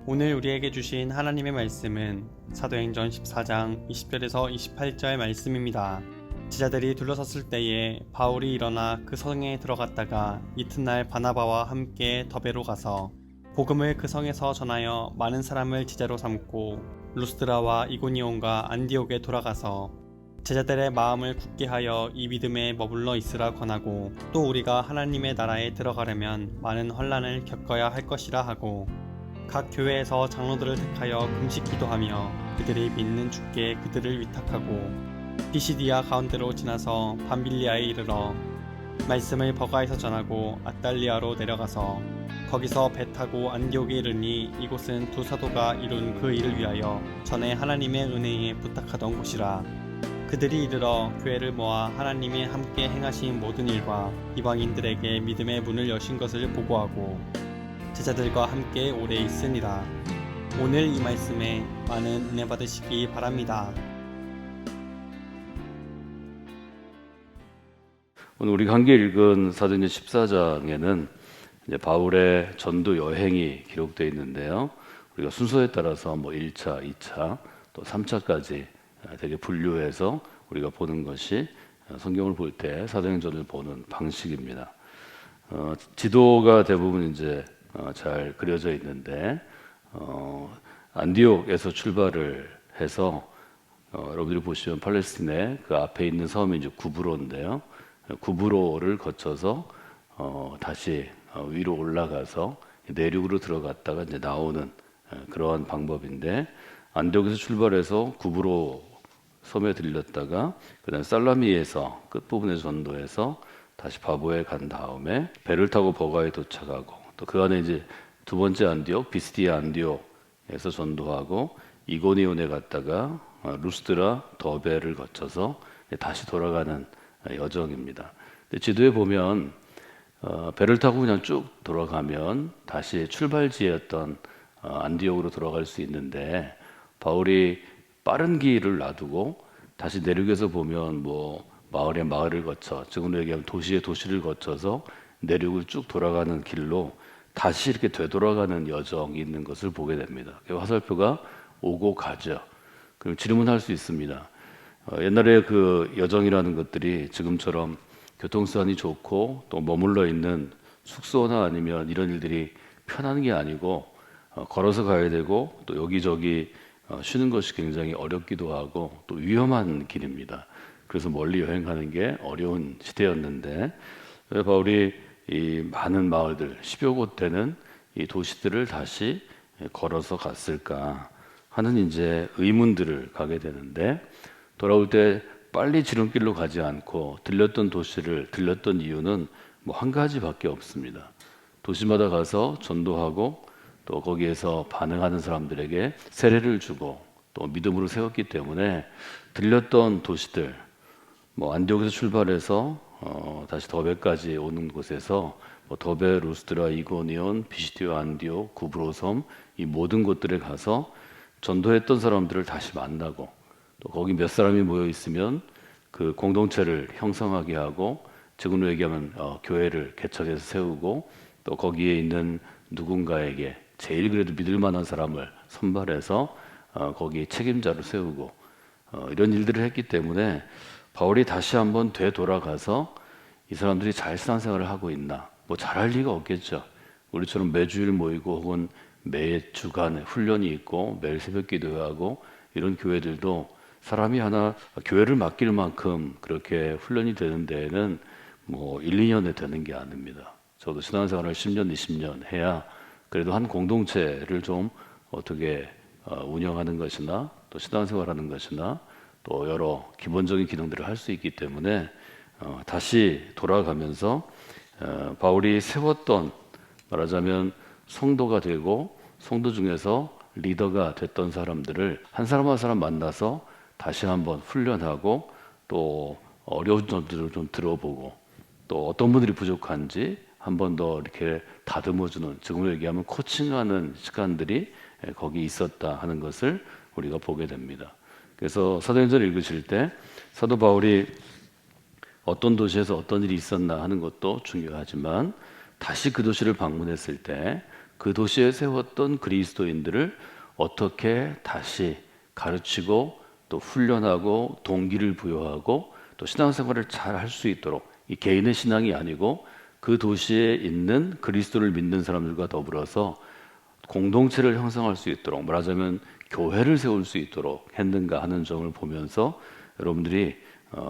오늘 우리에게 주신 하나님의 말씀은 사도행전 14장 20절에서 28절 말씀입니다. 제자들이 둘러섰을 때에 바울이 일어나 그 성에 들어갔다가 이튿날 바나바와 함께 더베로 가서 복음을 그 성에서 전하여 많은 사람을 제자로 삼고 루스드라와 이고니온과 안디옥에 돌아가서 제자들의 마음을 굳게 하여 이 믿음에 머물러 있으라 권하고, 또 우리가 하나님의 나라에 들어가려면 많은 환난을 겪어야 할 것이라 하고, 각 교회에서 장로들을 택하여 금식 기도하며 그들이 믿는 주께 그들을 위탁하고 피시디아 가운데로 지나서 밤빌리아에 이르러 말씀을 버가에서 전하고 아달리아로 내려가서 거기서 배 타고 안디옥에 이르니, 이곳은 두 사도가 이룬 그 일을 위하여 전에 하나님의 은혜에 부탁하던 곳이라. 그들이 이르러 교회를 모아 하나님이 함께 행하신 모든 일과 이방인들에게 믿음의 문을 여신 것을 보고하고 제자들과 함께 오래 있으니라. 오늘 이 말씀에 많은 은혜 받으시기 바랍니다. 오늘 우리가 함께 읽은 사도행전 14장에는 이제 바울의 전도 여행이 기록되어 있는데요. 우리가 순서에 따라서 1차, 2차, 또 3차까지 되게 분류해서 우리가 보는 것이 성경을 볼 때 사도행전을 보는 방식입니다. 지도가 대부분 이제 잘 그려져 있는데, 안디옥에서 출발을 해서 여러분들이 보시면 팔레스틴의 그 앞에 있는 섬이 이제 구브로인데요. 구브로를 거쳐서 다시 위로 올라가서 내륙으로 들어갔다가 이제 나오는 그러한 방법인데, 안디옥에서 출발해서 구브로 섬에 들렸다가 그다음 살라미에서 끝부분에 전도해서 다시 바보에 간 다음에 배를 타고 버가에 도착하고, 또 그 안에 이제 두 번째 안디옥 비스디아 안디옥에서 전도하고 이고니온에 갔다가 루스드라 더베를 거쳐서 다시 돌아가는 여정입니다. 근데 지도에 보면 배를 타고 그냥 쭉 돌아가면 다시 출발지였던 안디옥으로 돌아갈 수 있는데, 바울이 빠른 길을 놔두고 다시 내륙에서 보면 마을의 마을을 거쳐, 지금으로 얘기하면 도시의 도시를 거쳐서 내륙을 쭉 돌아가는 길로 다시 이렇게 되돌아가는 여정이 있는 것을 보게 됩니다. 화살표가 오고 가죠. 그럼 질문할 수 있습니다. 옛날에 그 여정이라는 것들이 지금처럼 교통수단이 좋고 또 머물러 있는 숙소나 아니면 이런 일들이 편한 게 아니고 걸어서 가야 되고, 또 여기저기 쉬는 것이 굉장히 어렵기도 하고 또 위험한 길입니다. 그래서 멀리 여행 가는 게 어려운 시대였는데, 왜 바울이 이 많은 마을들 10여 곳 되는 이 도시들을 다시 걸어서 갔을까 하는 이제 의문들을 가게 되는데, 돌아올 때 빨리 지름길로 가지 않고 들렸던 도시를 들렸던 이유는 한 가지밖에 없습니다. 도시마다 가서 전도하고 또 거기에서 반응하는 사람들에게 세례를 주고 또 믿음으로 세웠기 때문에 들렸던 도시들, 안디옥에서 출발해서 다시 더베까지 오는 곳에서 더베, 루스드라, 이고니온, 비시디오, 안디옥, 구브로섬, 이 모든 곳들에 가서 전도했던 사람들을 다시 만나고, 또 거기 몇 사람이 모여 있으면 그 공동체를 형성하게 하고, 지금으로 얘기하면 교회를 개척해서 세우고, 또 거기에 있는 누군가에게 제일 그래도 믿을 만한 사람을 선발해서 거기 책임자로 세우고, 이런 일들을 했기 때문에 바울이 다시 한번 되돌아가서 이 사람들이 잘 신앙생활을 하고 있나, 잘할 리가 없겠죠. 우리처럼 매주일 모이고 혹은 매 주간에 훈련이 있고 매일 새벽 기도하고 이런 교회들도 사람이 하나 교회를 맡길 만큼 그렇게 훈련이 되는 데에는 1, 2년에 되는 게 아닙니다. 저도 신앙생활을 10년, 20년 해야 그래도 한 공동체를 좀 어떻게 운영하는 것이나 또 신앙생활하는 것이나 또 여러 기본적인 기능들을 할 수 있기 때문에 다시 돌아가면서 바울이 세웠던, 말하자면 성도가 되고 성도 중에서 리더가 됐던 사람들을 한 사람 한 사람 만나서 다시 한번 훈련하고, 또 어려운 점들을 좀 들어보고, 또 어떤 분들이 부족한지 한 번 더 이렇게 다듬어주는, 지금으로 얘기하면 코칭하는 시간들이 거기 있었다 하는 것을 우리가 보게 됩니다. 그래서 사도행전을 읽으실 때 사도 바울이 어떤 도시에서 어떤 일이 있었나 하는 것도 중요하지만, 다시 그 도시를 방문했을 때 그 도시에 세웠던 그리스도인들을 어떻게 다시 가르치고 또 훈련하고 동기를 부여하고 또 신앙생활을 잘 할 수 있도록, 이 개인의 신앙이 아니고 그 도시에 있는 그리스도를 믿는 사람들과 더불어서 공동체를 형성할 수 있도록, 말하자면 교회를 세울 수 있도록 했는가 하는 점을 보면서 여러분들이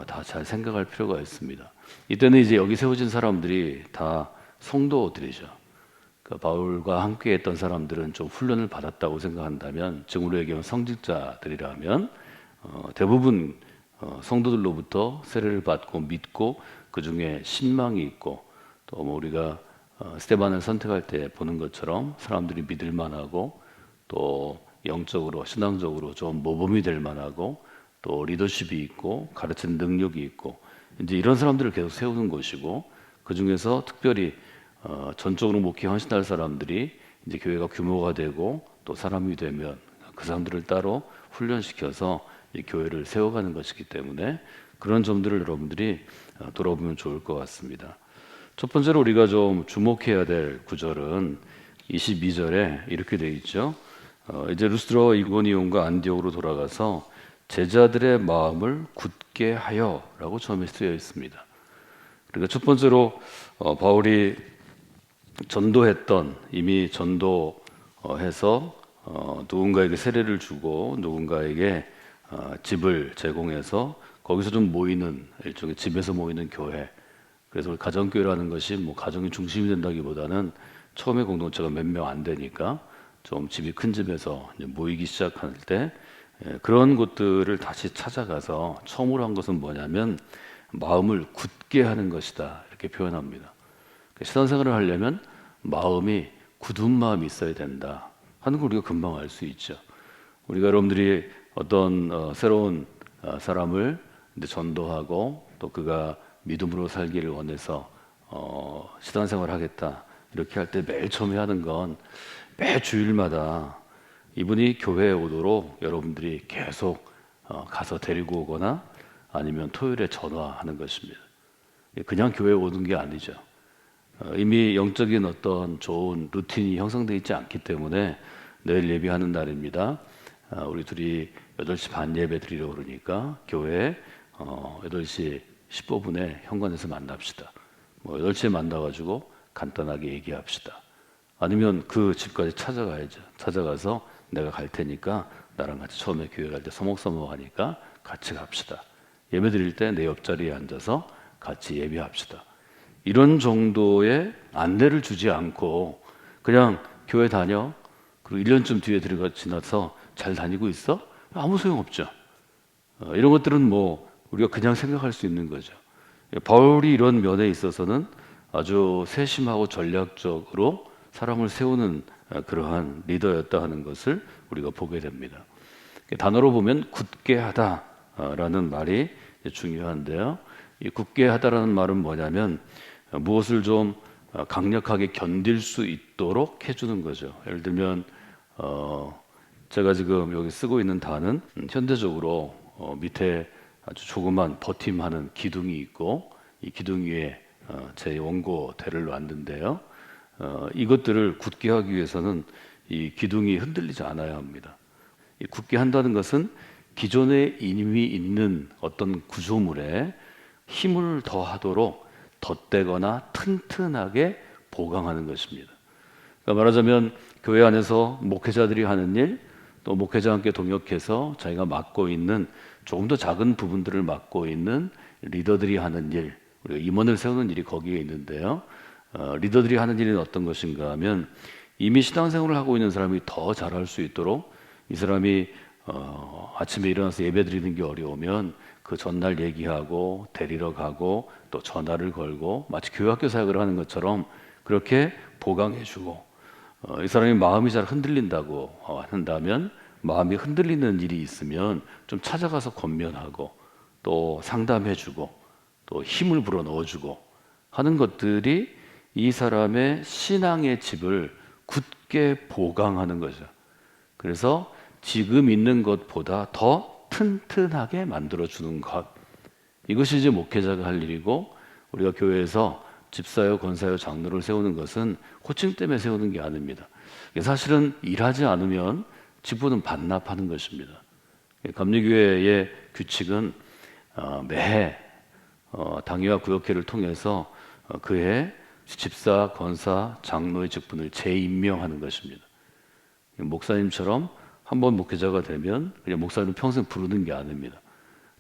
다 잘 생각할 필요가 있습니다. 이때는 이제 여기 세워진 사람들이 다 성도들이죠. 그러니까 바울과 함께 했던 사람들은 좀 훈련을 받았다고 생각한다면, 지금으로 얘기하면 성직자들이라면 대부분 성도들로부터 세례를 받고 믿고 그 중에 신망이 있고, 또 뭐 우리가 스데반을 선택할 때 보는 것처럼 사람들이 믿을 만하고 또 영적으로 신앙적으로 좀 모범이 될 만하고 또 리더십이 있고 가르치는 능력이 있고, 이제 이런 사람들을 계속 세우는 것이고, 그 중에서 특별히 전적으로 목회 헌신할 사람들이 이제 교회가 규모가 되고 또 사람이 되면 그 사람들을 따로 훈련시켜서 이 교회를 세워가는 것이기 때문에 그런 점들을 여러분들이 돌아보면 좋을 것 같습니다. 첫 번째로 우리가 좀 주목해야 될 구절은 22절에 이렇게 되어 있죠. 이제 루스드라와 이고니온과 안디옥으로 돌아가서 제자들의 마음을 굳게 하여라고 처음에 쓰여 있습니다. 그러니까 첫 번째로 바울이 전도했던, 이미 전도해서 누군가에게 세례를 주고 누군가에게 집을 제공해서 거기서 좀 모이는, 일종의 집에서 모이는 교회. 그래서 가정교회라는 것이 뭐 가정이 중심이 된다기보다는 처음에 공동체가 몇 명 안 되니까 좀 집이 큰 집에서 이제 모이기 시작할 때 그런 곳들을 다시 찾아가서 처음으로 한 것은 뭐냐면 마음을 굳게 하는 것이다, 이렇게 표현합니다. 신앙생활을 하려면 마음이 굳은 마음이 있어야 된다 하는 걸 우리가 금방 알 수 있죠. 우리가 여러분들이 어떤 새로운 사람을 이제 전도하고 또 그가 믿음으로 살기를 원해서 신앙생활을 하겠다 이렇게 할 때 매일 처음에 하는 건 매 주일마다 이분이 교회에 오도록 여러분들이 계속 가서 데리고 오거나 아니면 토요일에 전화하는 것입니다. 그냥 교회에 오는 게 아니죠. 이미 영적인 어떤 좋은 루틴이 형성되어 있지 않기 때문에 내일 예배하는 날입니다. 우리 둘이 8시 반 예배 드리려고 그러니까 교회에 8시 15분에 현관에서 만납시다. 뭐 8시에 만나가지고 간단하게 얘기합시다. 아니면 그 집까지 찾아가야죠. 찾아가서 내가 갈 테니까 나랑 같이 처음에 교회 갈 때 서먹서먹 하니까 같이 갑시다. 예배 드릴 때 내 옆자리에 앉아서 같이 예배합시다. 이런 정도의 안내를 주지 않고 그냥 교회 다녀? 그리고 1년쯤 뒤에 지나서 잘 다니고 있어? 아무 소용없죠. 이런 것들은 뭐 우리가 그냥 생각할 수 있는 거죠. 바울이 이런 면에 있어서는 아주 세심하고 전략적으로 사람을 세우는 그러한 리더였다 하는 것을 우리가 보게 됩니다. 단어로 보면 굳게 하다라는 말이 중요한데요. 이 굳게 하다라는 말은 뭐냐면 무엇을 좀 강력하게 견딜 수 있도록 해주는 거죠. 예를 들면 제가 지금 여기 쓰고 있는 단은 현대적으로 밑에 아주 조그만 버팀하는 기둥이 있고 이 기둥 위에 제 원고 대를 놨는데요. 이것들을 굳게 하기 위해서는 이 기둥이 흔들리지 않아야 합니다. 이 굳게 한다는 것은 기존에 이미 있는 어떤 구조물에 힘을 더하도록 덧대거나 튼튼하게 보강하는 것입니다. 그러니까 말하자면 교회 안에서 목회자들이 하는 일, 또 목회자와 함께 동역해서 자기가 맡고 있는 조금 더 작은 부분들을 맡고 있는 리더들이 하는 일, 우리가 임원을 세우는 일이 거기에 있는데요. 리더들이 하는 일은 어떤 것인가 하면 이미 신앙생활을 하고 있는 사람이 더 잘할 수 있도록 이 사람이 아침에 일어나서 예배 드리는 게 어려우면 그 전날 얘기하고 데리러 가고 또 전화를 걸고 마치 교회학교 사역을 하는 것처럼 그렇게 보강해주고 이 사람이 마음이 잘 흔들린다고 한다면 마음이 흔들리는 일이 있으면 좀 찾아가서 권면하고 또 상담해주고 또 힘을 불어 넣어주고 하는 것들이 이 사람의 신앙의 집을 굳게 보강하는 거죠. 그래서 지금 있는 것보다 더 튼튼하게 만들어주는 것, 이것이 이제 목회자가 할 일이고 우리가 교회에서 집사요, 권사요, 장로를 세우는 것은 호칭 때문에 세우는 게 아닙니다. 사실은 일하지 않으면 직분은 반납하는 것입니다. 감리교회의 규칙은 매해 당회와 구역회를 통해서 그해 집사, 권사, 장로의 직분을 재임명하는 것입니다. 목사님처럼 한번 목회자가 되면 그냥 목사님은 평생 부르는 게 아닙니다.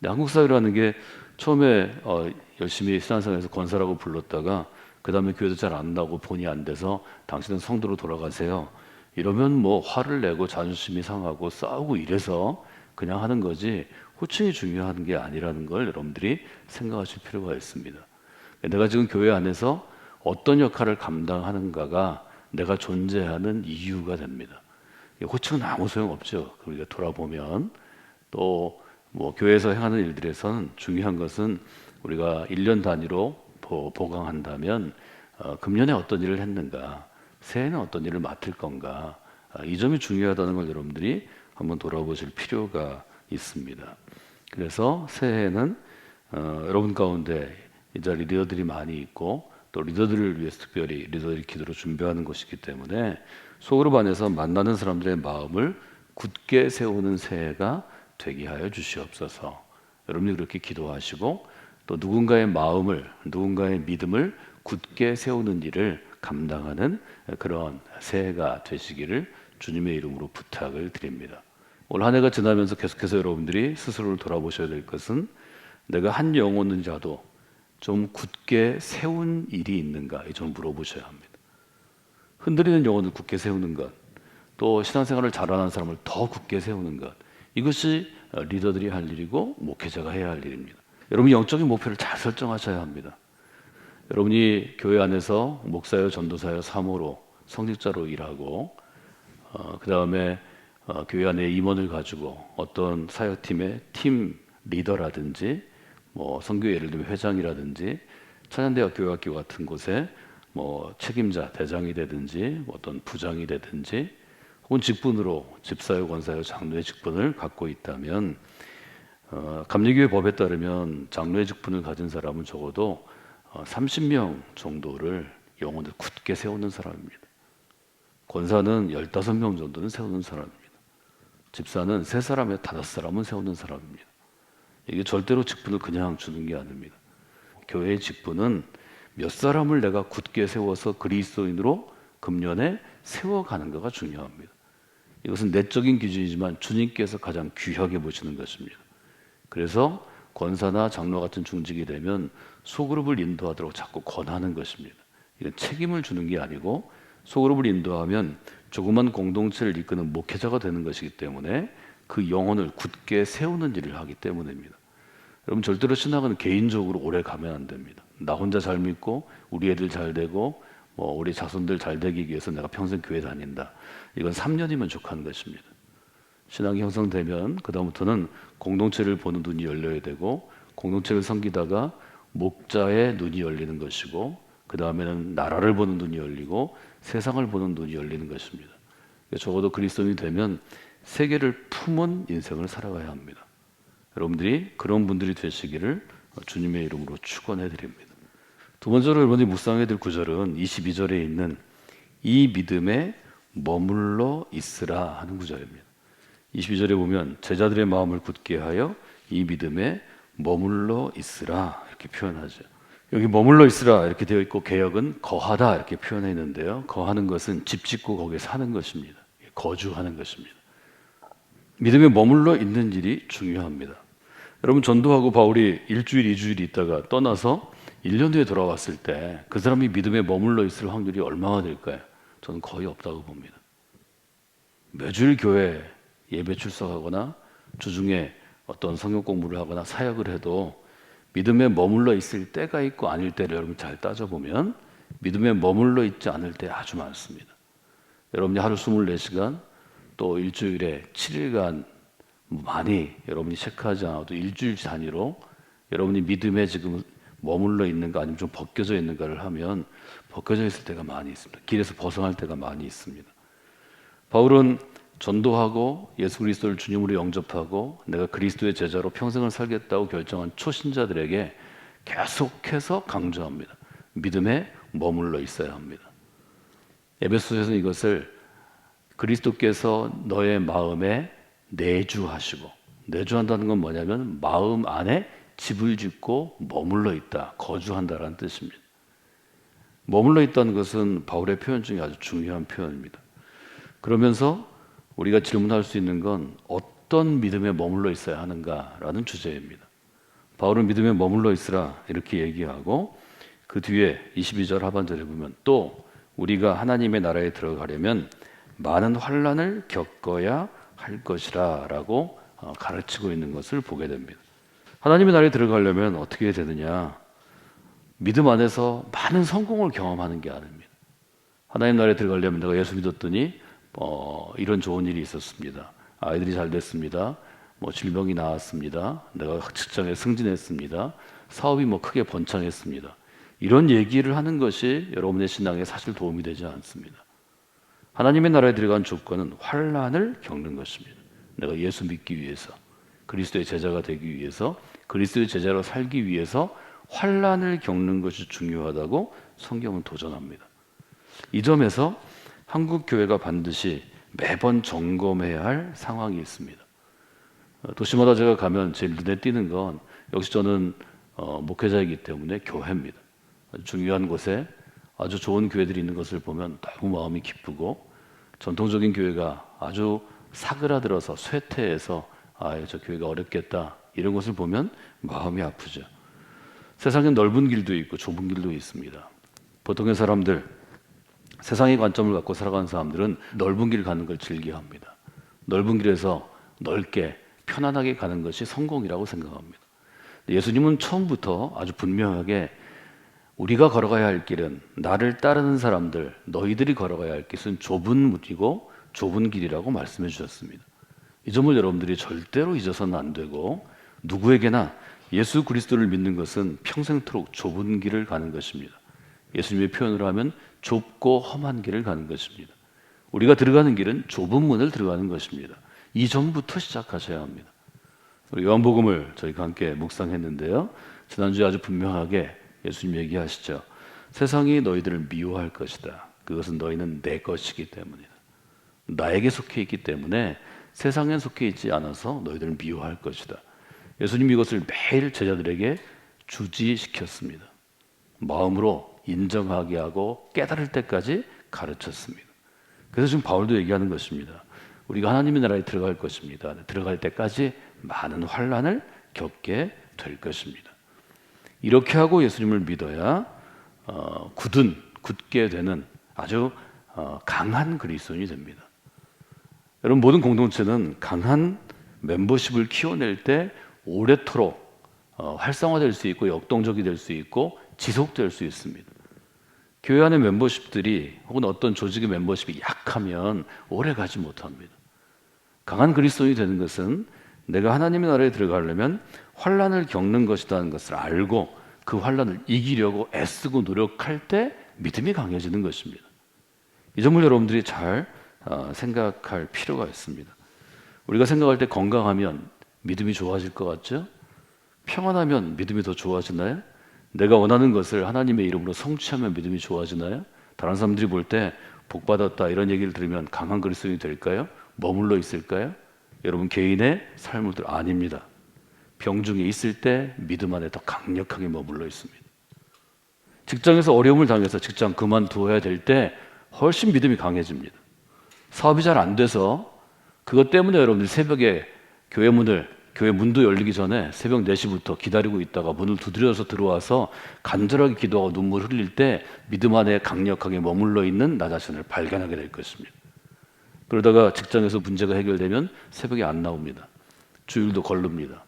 근데 한국 사회라는 게 처음에 열심히 신앙생활에서 권사라고 불렀다가 그 다음에 교회도 잘 안 나고 본이 안 돼서 당신은 성도로 돌아가세요. 이러면 뭐 화를 내고 자존심이 상하고 싸우고 이래서 그냥 하는 거지 호칭이 중요한 게 아니라는 걸 여러분들이 생각하실 필요가 있습니다. 내가 지금 교회 안에서 어떤 역할을 감당하는가가 내가 존재하는 이유가 됩니다. 호칭은 아무 소용없죠. 우리가 돌아보면 또 뭐 교회에서 행하는 일들에서는 중요한 것은 우리가 1년 단위로 보강한다면 금년에 어떤 일을 했는가, 새해는 어떤 일을 맡을 건가, 이 점이 중요하다는 걸 여러분들이 한번 돌아보실 필요가 있습니다. 그래서 새해에는 여러분 가운데 이제 리더들이 많이 있고 또 리더들을 위해서 특별히 리더들이 기도로 준비하는 것이기 때문에 소그룹 안에서 만나는 사람들의 마음을 굳게 세우는 새해가 되게 하여 주시옵소서. 여러분이 그렇게 기도하시고 또 누군가의 마음을, 누군가의 믿음을 굳게 세우는 일을 감당하는 그런 새해가 되시기를 주님의 이름으로 부탁을 드립니다. 올 한 해가 지나면서 계속해서 여러분들이 스스로를 돌아보셔야 될 것은 내가 한 영혼이라도 좀 굳게 세운 일이 있는가 좀 물어보셔야 합니다. 흔들리는 영혼을 굳게 세우는 것, 또 신앙생활을 잘하는 사람을 더 굳게 세우는 것, 이것이 리더들이 할 일이고 목회자가 해야 할 일입니다. 여러분이 영적인 목표를 잘 설정하셔야 합니다. 여러분이 교회 안에서 목사요, 전도사요, 사모로, 성직자로 일하고 그 다음에 교회 안에 임원을 가지고 어떤 사역팀의 팀 리더라든지 뭐 선교 예를 들면 회장이라든지 찬양대학 교회학교 같은 곳에 뭐 책임자, 대장이 되든지 어떤 부장이 되든지 혹은 직분으로 집사요, 권사요, 장로의 직분을 갖고 있다면 감리교회 법에 따르면 장로의 직분을 가진 사람은 적어도 30명 정도를 영혼을 굳게 세우는 사람입니다. 권사는 15명 정도는 세우는 사람입니다. 집사는 3사람에 5사람은 세우는 사람입니다. 이게 절대로 직분을 그냥 주는 게 아닙니다. 교회의 직분은 몇 사람을 내가 굳게 세워서 그리스도인으로 금년에 세워가는 것가 중요합니다. 이것은 내적인 기준이지만 주님께서 가장 귀하게 보시는 것입니다. 그래서 권사나 장로 같은 중직이 되면 소그룹을 인도하도록 자꾸 권하는 것입니다. 이건 책임을 주는 게 아니고 소그룹을 인도하면 조그만 공동체를 이끄는 목회자가 되는 것이기 때문에 그 영혼을 굳게 세우는 일을 하기 때문입니다. 여러분 절대로 신앙은 개인적으로 오래 가면 안 됩니다. 나 혼자 잘 믿고 우리 애들 잘 되고 뭐 우리 자손들 잘 되기 위해서 내가 평생 교회 다닌다. 이건 3년이면 족한 것입니다. 신앙이 형성되면 그 다음부터는 공동체를 보는 눈이 열려야 되고 공동체를 섬기다가 목자의 눈이 열리는 것이고 그 다음에는 나라를 보는 눈이 열리고 세상을 보는 눈이 열리는 것입니다. 적어도 그리스도인이 되면 세계를 품은 인생을 살아가야 합니다. 여러분들이 그런 분들이 되시기를 주님의 이름으로 축원해 드립니다. 두 번째로 여러분이 묵상해야 될 구절은 22절에 있는 이 믿음에 머물러 있으라 하는 구절입니다. 22절에 보면 제자들의 마음을 굳게 하여 이 믿음에 머물러 있으라 이렇게 표현하죠. 여기 머물러 있으라 이렇게 되어 있고 개역은 거하다 이렇게 표현해 있는데요. 거하는 것은 집 짓고 거기에 사는 것입니다. 거주하는 것입니다. 믿음에 머물러 있는 일이 중요합니다. 여러분 전도하고 바울이 1주일, 2주일 있다가 떠나서 1년 후에 돌아왔을 때 그 사람이 믿음에 머물러 있을 확률이 얼마나 될까요? 저는 거의 없다고 봅니다. 매주일 교회 예배 출석하거나 주중에 어떤 성경 공부를 하거나 사역을 해도 믿음에 머물러 있을 때가 있고 아닐 때를 여러분 잘 따져보면 믿음에 머물러 있지 않을 때 아주 많습니다. 여러분이 하루 24시간 또 일주일에 7일간 많이 여러분이 체크하지 않아도 일주일 단위로 여러분이 믿음에 지금 머물러 있는가 아니면 좀 벗겨져 있는가를 하면 벗겨져 있을 때가 많이 있습니다. 길에서 벗어날 때가 많이 있습니다. 바울은 전도하고 예수 그리스도를 주님으로 영접하고 내가 그리스도의 제자로 평생을 살겠다고 결정한 초신자들에게 계속해서 강조합니다. 믿음에 머물러 있어야 합니다. 에베소서에서는 이것을 그리스도께서 너의 마음에 내주하시고, 내주한다는 건 뭐냐면 마음 안에 집을 짓고 머물러 있다, 거주한다라는 뜻입니다. 머물러 있다는 것은 바울의 표현 중에 아주 중요한 표현입니다. 그러면서 우리가 질문할 수 있는 건 어떤 믿음에 머물러 있어야 하는가라는 주제입니다. 바울은 믿음에 머물러 있으라 이렇게 얘기하고, 그 뒤에 22절 하반절에 보면 또 우리가 하나님의 나라에 들어가려면 많은 환난을 겪어야 할 것이라 라고 가르치고 있는 것을 보게 됩니다. 하나님의 나라에 들어가려면 어떻게 되느냐? 믿음 안에서 많은 성공을 경험하는 게 아닙니다. 하나님 나라에 들어가려면 내가 예수 믿었더니 이런 좋은 일이 있었습니다. 아이들이 잘 됐습니다. 질병이 나았습니다. 내가 직장에 승진했습니다. 사업이 크게 번창했습니다. 이런 얘기를 하는 것이 여러분의 신앙에 사실 도움이 되지 않습니다. 하나님의 나라에 들어간 조건은 환난을 겪는 것입니다. 내가 예수 믿기 위해서, 그리스도의 제자가 되기 위해서, 그리스도의 제자로 살기 위해서 환난을 겪는 것이 중요하다고 성경은 도전합니다. 이 점에서 한국 교회가 반드시 매번 점검해야 할 상황이 있습니다. 도시마다 제가 가면 제일 눈에 띄는 건, 역시 저는 목회자이기 때문에 교회입니다. 아주 중요한 곳에 아주 좋은 교회들이 있는 것을 보면 너무 마음이 기쁘고, 전통적인 교회가 아주 사그라들어서 쇠퇴해서 저 교회가 어렵겠다 이런 것을 보면 마음이 아프죠. 세상엔 넓은 길도 있고 좁은 길도 있습니다. 보통의 사람들, 세상의 관점을 갖고 살아가는 사람들은 넓은 길 가는 걸 즐겨합니다. 넓은 길에서 넓게 편안하게 가는 것이 성공이라고 생각합니다. 예수님은 처음부터 아주 분명하게 우리가 걸어가야 할 길은, 나를 따르는 사람들, 너희들이 걸어가야 할 길은 좁은 문이고 좁은 길이라고 말씀해 주셨습니다. 이 점을 여러분들이 절대로 잊어서는 안 되고, 누구에게나 예수 그리스도를 믿는 것은 평생토록 좁은 길을 가는 것입니다. 예수님의 표현으로 하면 좁고 험한 길을 가는 것입니다. 우리가 들어가는 길은 좁은 문을 들어가는 것입니다. 이 점부터 시작하셔야 합니다. 우리 요한복음을 저희가 함께 묵상했는데요, 지난주에 아주 분명하게 예수님 얘기하시죠. 세상이 너희들을 미워할 것이다. 그것은 너희는 내 것이기 때문이다. 나에게 속해 있기 때문에 세상에 속해 있지 않아서 너희들을 미워할 것이다. 예수님이 이것을 매일 제자들에게 주지시켰습니다. 마음으로 인정하게 하고 깨달을 때까지 가르쳤습니다. 그래서 지금 바울도 얘기하는 것입니다. 우리가 하나님의 나라에 들어갈 것입니다. 들어갈 때까지 많은 환난을 겪게 될 것입니다. 이렇게 하고 예수님을 믿어야 굳게 되는 아주 강한 그리스도인이 됩니다. 여러분, 모든 공동체는 강한 멤버십을 키워낼 때 오래도록 활성화될 수 있고 역동적이 될 수 있고 지속될 수 있습니다. 교회 안의 멤버십들이 혹은 어떤 조직의 멤버십이 약하면 오래 가지 못합니다. 강한 그리스도인이 되는 것은 내가 하나님의 나라에 들어가려면 환난을 겪는 것이라는 것을 알고 그 환난을 이기려고 애쓰고 노력할 때 믿음이 강해지는 것입니다. 이 점을 여러분들이 잘 생각할 필요가 있습니다. 우리가 생각할 때 건강하면 믿음이 좋아질 것 같죠? 평안하면 믿음이 더 좋아지나요? 내가 원하는 것을 하나님의 이름으로 성취하면 믿음이 좋아지나요? 다른 사람들이 볼 때 복받았다 이런 얘기를 들으면 강한 그리스도인이 될까요? 머물러 있을까요? 여러분 개인의 삶들 아닙니다. 병중에 있을 때 믿음 안에 더 강력하게 머물러 있습니다. 직장에서 어려움을 당해서 직장 그만두어야 될 때 훨씬 믿음이 강해집니다. 사업이 잘 안 돼서 그것 때문에 여러분들 새벽에 교회 문도 열리기 전에 새벽 4시부터 기다리고 있다가 문을 두드려서 들어와서 간절하게 기도하고 눈물 흘릴 때 믿음 안에 강력하게 머물러 있는 나 자신을 발견하게 될 것입니다. 그러다가 직장에서 문제가 해결되면 새벽에 안 나옵니다. 주일도 걸릅니다.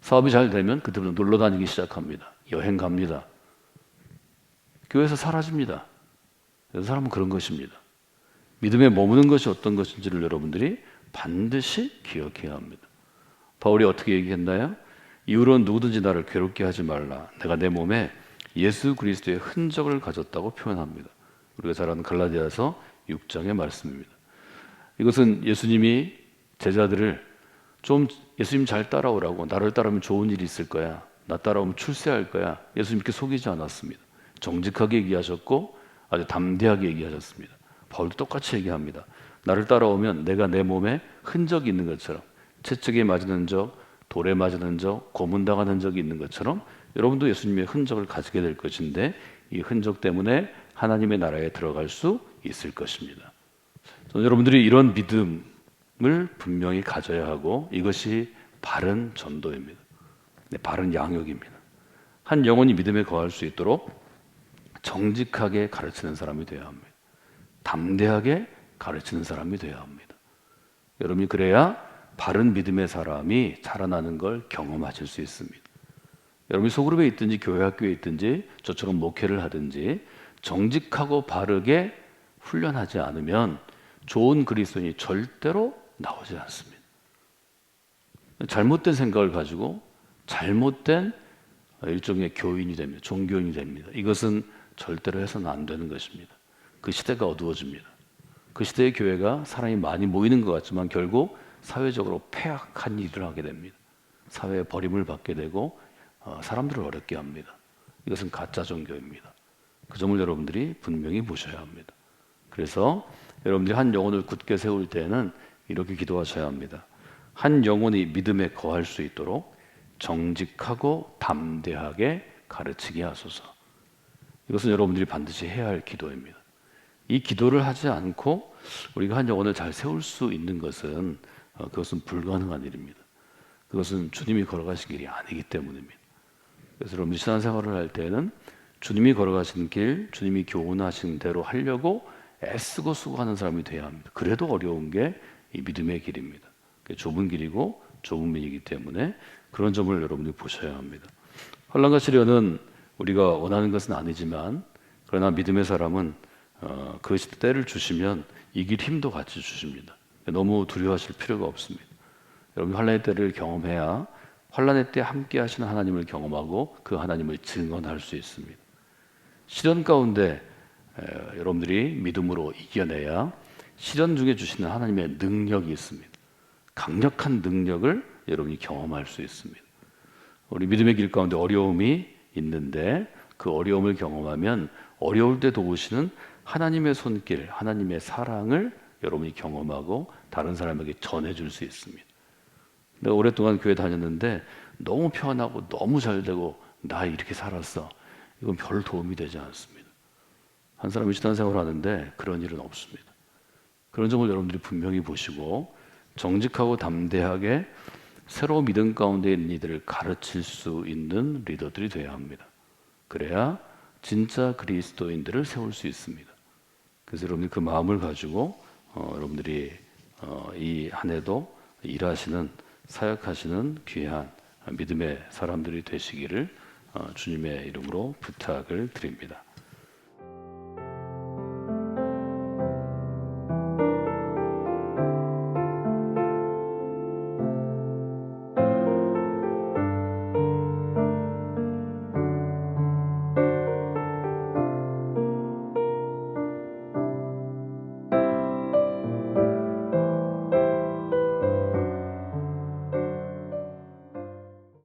사업이 잘 되면 그때부터 놀러 다니기 시작합니다. 여행 갑니다. 교회에서 사라집니다. 그래서 사람은 그런 것입니다. 믿음에 머무는 것이 어떤 것인지를 여러분들이 반드시 기억해야 합니다. 바울이 어떻게 얘기했나요? 이후로는 누구든지 나를 괴롭게 하지 말라. 내가 내 몸에 예수 그리스도의 흔적을 가졌다고 표현합니다. 우리가 잘 아는 갈라디아서 6장의 말씀입니다. 이것은 예수님이 제자들을 좀 예수님 잘 따라오라고, 나를 따르면 좋은 일이 있을 거야, 나 따라오면 출세할 거야, 예수님께 속이지 않았습니다. 정직하게 얘기하셨고 아주 담대하게 얘기하셨습니다. 바울도 똑같이 얘기합니다. 나를 따라오면 내가 내 몸에 흔적이 있는 것처럼, 채찍에 맞은 흔적, 돌에 맞은 흔적, 고문당한 흔적이 있는 것처럼 여러분도 예수님의 흔적을 가지게 될 것인데 이 흔적 때문에 하나님의 나라에 들어갈 수 있을 것입니다. 저는 여러분들이 이런 믿음을 분명히 가져야 하고 이것이 바른 전도입니다. 네, 바른 양육입니다. 한 영혼이 믿음에 거할 수 있도록 정직하게 가르치는 사람이 되어야 합니다. 담대하게 가르치는 사람이 되어야 합니다. 여러분이 그래야 바른 믿음의 사람이 자라나는 걸 경험하실 수 있습니다. 여러분이 소그룹에 있든지 교회 학교에 있든지 저처럼 목회를 하든지 정직하고 바르게 훈련하지 않으면 좋은 그리스도인이 절대로 나오지 않습니다. 잘못된 생각을 가지고 잘못된 일종의 교인이 됩니다. 종교인이 됩니다. 이것은 절대로 해서는 안 되는 것입니다. 그 시대가 어두워집니다. 그 시대의 교회가 사람이 많이 모이는 것 같지만 결국 사회적으로 폐악한 일을 하게 됩니다. 사회에 버림을 받게 되고 사람들을 어렵게 합니다. 이것은 가짜 종교입니다. 그 점을 여러분들이 분명히 보셔야 합니다. 그래서 여러분들이 한 영혼을 굳게 세울 때는 이렇게 기도하셔야 합니다. 한 영혼이 믿음에 거할 수 있도록 정직하고 담대하게 가르치게 하소서. 이것은 여러분들이 반드시 해야 할 기도입니다. 이 기도를 하지 않고 우리가 한 영혼을 잘 세울 수 있는 것은 그것은 불가능한 일입니다. 그것은 주님이 걸어가신 길이 아니기 때문입니다. 그래서 여러분들이 신앙생활을 할 때는 주님이 걸어가신 길, 주님이 교훈하신 대로 하려고 애쓰고 수고하는 사람이 돼야 합니다. 그래도 어려운 게 이 믿음의 길입니다. 좁은 길이고 좁은 길이기 때문에 그런 점을 여러분들이 보셔야 합니다. 환난과 시련은 우리가 원하는 것은 아니지만 그러나 믿음의 사람은 그 때를 주시면 이길 힘도 같이 주십니다. 너무 두려워하실 필요가 없습니다. 여러분 환난의 때를 경험해야 환난의 때 함께 하시는 하나님을 경험하고 그 하나님을 증언할 수 있습니다. 시련 가운데 여러분들이 믿음으로 이겨내야 시련 중에 주시는 하나님의 능력이 있습니다. 강력한 능력을 여러분이 경험할 수 있습니다. 우리 믿음의 길 가운데 어려움이 있는데 그 어려움을 경험하면 어려울 때 도우시는 하나님의 손길, 하나님의 사랑을 여러분이 경험하고 다른 사람에게 전해줄 수 있습니다. 내가 오랫동안 교회 다녔는데 너무 편하고 너무 잘 되고 나 이렇게 살았어. 이건 별 도움이 되지 않습니다. 한 사람이 신앙생활을 하는데 그런 일은 없습니다. 그런 점을 여러분들이 분명히 보시고 정직하고 담대하게 새로운 믿음 가운데 있는 이들을 가르칠 수 있는 리더들이 되어야 합니다. 그래야 진짜 그리스도인들을 세울 수 있습니다. 그래서 여러분들이 그 마음을 가지고 여러분들이 이 한 해도 일하시는 사역하시는 귀한 믿음의 사람들이 되시기를 주님의 이름으로 부탁을 드립니다.